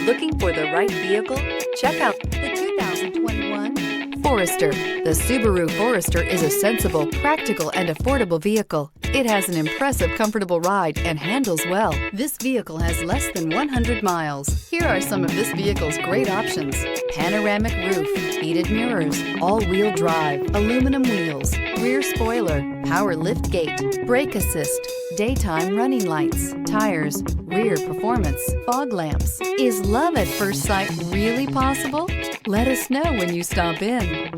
Looking for the right vehicle? Check out the 2021 Forester. The Subaru Forester is a sensible, practical, and affordable vehicle. It has an impressive, comfortable ride and handles well. This vehicle has less than 100 miles. Here are some of this vehicle's great options: panoramic roof, heated mirrors, all-wheel drive, aluminum wheels, rear spoiler, power liftgate, brake assist, daytime running lights, tires, rear performance, fog lamps. Is love at first sight really possible? Let us know when you stop in.